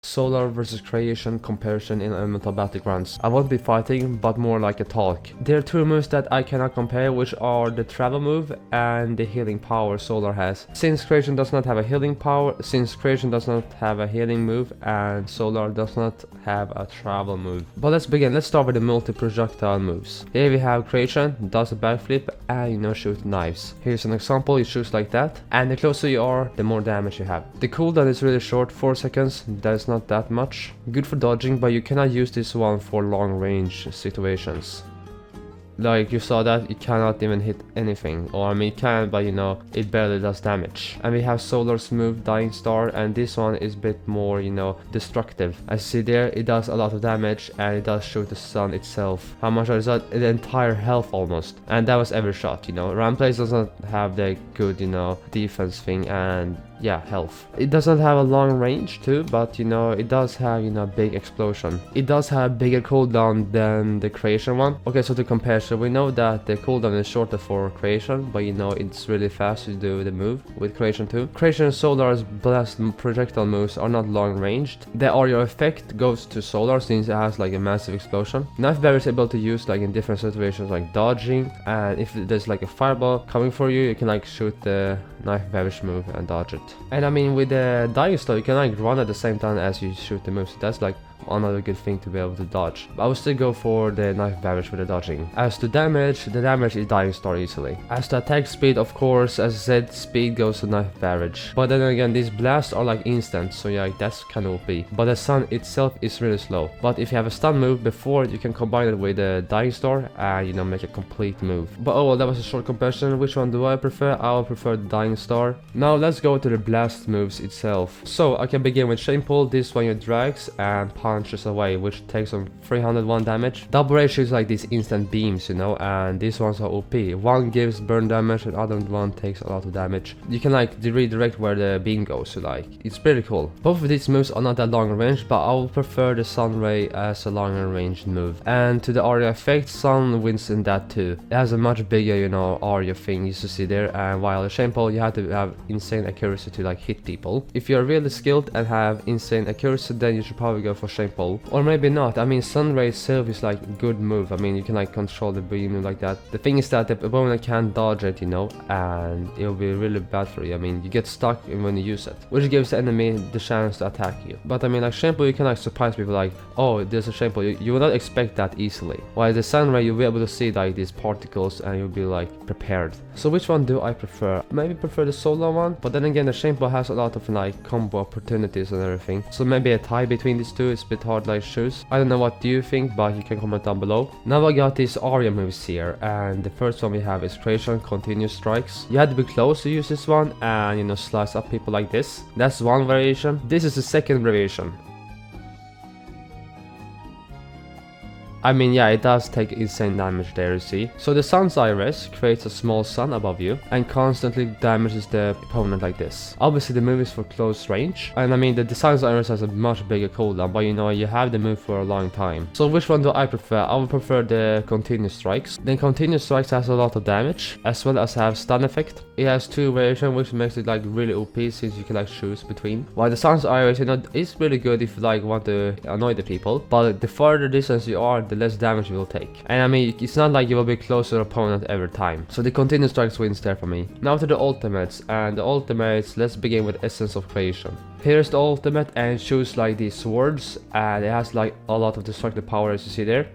Solar versus Creation comparison in Elemental Battlegrounds. I won't be fighting, but more like a talk. There are two moves that I cannot compare, which are the travel move and the healing power Solar has. Since Creation does not have a healing power, move, and Solar does not have a travel move. But let's begin. Let's start with the multi-projectile moves. Here we have Creation, does a backflip, and shoot knives. Here's an example, you shoot like that, and the closer you are, the more damage you have. The cooldown is really short, 4 seconds, that is not that much. Good for dodging, but you cannot use this one for long range situations. Like you saw that, it cannot even hit anything, or I mean it can, but it barely does damage. And we have Solar's move, Dying Star, and this one is a bit more, destructive. As you see there, it does a lot of damage, and it does shoot the sun itself. How much is that? The entire health almost. And that was every shot, Rampage doesn't have the good, defense thing, and yeah, health. It doesn't have a long range too, but it does have big explosion. It does have bigger cooldown than the Creation one. Okay, so to compare, so we know that the cooldown is shorter for Creation, but it's really fast to do the move with Creation too. Creation and Solar's blast projectile moves are not long ranged. The area effect goes to Solar since it has like a massive explosion. Knife Barrier is able to use like in different situations like dodging, and if there's like a fireball coming for you, you can like shoot the Knife Barrier move and dodge it. And I mean with the Dying Star you can like run at the same time as you shoot the move, so that's like another good thing to be able to dodge. But I would still go for the Knife Barrier with the dodging. As to damage, the damage is Dying Star easily. As to attack speed, of course, as I said, speed goes to Knife Barrier. But then again, these blasts are like instant, so yeah, that's kind of OP. But the sun itself is really slow. But if you have a stun move before, you can combine it with the Dying Star and make a complete move. But oh well, that was a short comparison. Which one do I prefer? I will prefer the Dying Star. Now let's go to the blast moves itself. So I can begin with Chain Pull. This one you drags and punches away, which takes on 301 damage. Double Rage is like these instant beams, and these ones are OP. One gives burn damage and other one takes a lot of damage. You can like redirect where the beam goes, so like it's pretty cool. Both of these moves are not that long range, but I will prefer the Sun Ray as a longer range move. And to the area effect, Sun wins in that too. It has a much bigger, area thing you see there, and while the Chain Pull you have to have insane accuracy to like hit people. If you're really skilled and have insane accuracy, then you should probably go for Chain Pull. Or maybe not. I mean, Sun Ray itself is like a good move. I mean, you can like control the beam like that. The thing is that the opponent can't dodge it, and it will be really bad for you. I mean, you get stuck when you use it, which gives the enemy the chance to attack you. But I mean, like Chain Pull, you can like surprise people like, oh, there's a Chain Pull. You will not expect that easily. While the Sun Ray, you'll be able to see like these particles and you'll be like prepared. So which one do I prefer? Maybe prefer the Solar one, but then again, the Chain Pull has a lot of like combo opportunities and everything. So maybe a tie between these two is a bit hard like choose. I don't know what do you think, but you can comment down below. Now I got these area moves here, and the first one we have is Creation, Continuous Strikes. You had to be close to use this one and slice up people like this. That's one variation. This is the second variation. I mean, yeah, it does take insane damage there, you see. So the Sun's Iris creates a small sun above you and constantly damages the opponent like this. Obviously the move is for close range, and I mean the Sun's Iris has a much bigger cooldown, but you have the move for a long time. So which one do I prefer? I would prefer the Continuous Strikes. Then Continuous Strikes has a lot of damage, as well as have stun effect. It has two variations, which makes it like really OP since you can like choose between. While the Sun's Iris, is really good if you like want to annoy the people, but the farther distance you are, the less damage you will take. And I mean, it's not like you will be close to the opponent every time. So the Continuous Strikes wins there for me. Now to the ultimates, and the ultimates, let's begin with Essence of Creation. Here's the ultimate, and it shoots like these swords, and it has like a lot of destructive power as you see there.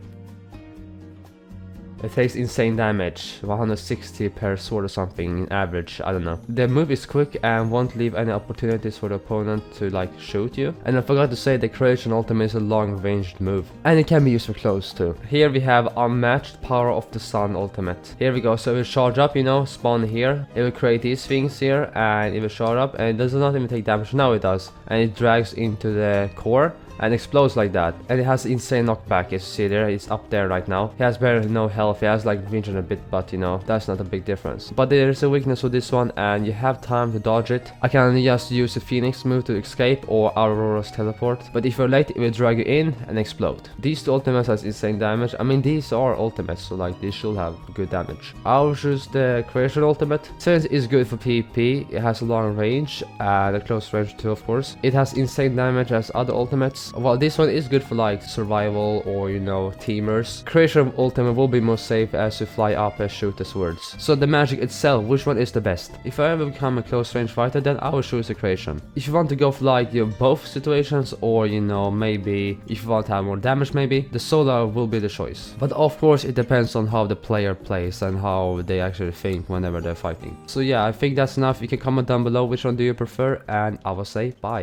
It takes insane damage, 160 per sword or something in average, I don't know. The move is quick and won't leave any opportunities for the opponent to like shoot you. And I forgot to say the Creation ultimate is a long ranged move, and it can be used for close too. Here we have Unmatched Power of the Sun ultimate. Here we go, so it will charge up, spawn here. It will create these things here and it will charge up, and it does not even take damage. Now it does, and it drags into the core. and explodes like that. And it has insane knockback, as you see there, it's up there right now. He has barely no health, he has like vision a bit, but you know, that's not a big difference. But there is a weakness with this one, and you have time to dodge it. I can just use the Phoenix move to escape or Aurora's teleport, but if you're late it will drag you in and explode. These two ultimates has insane damage. I mean, these are ultimates, so like these should have good damage. I'll choose the Creation ultimate since it's good for PvP. It has a long range and a close range too, of course. It has insane damage as other ultimates. Well, this one is good for like survival or you know, teamers. Creation ultimate will be more safe as you fly up and shoot the swords. So the magic itself, which one is the best? If I ever become a close range fighter, then I will choose the Creation. If you want to go for like your both situations, or you know, maybe if you want to have more damage, maybe the Solar will be the choice. But of course it depends on how the player plays and how they actually think whenever they're fighting. So yeah, I think that's enough. You can comment down below which one do you prefer, and I will say bye.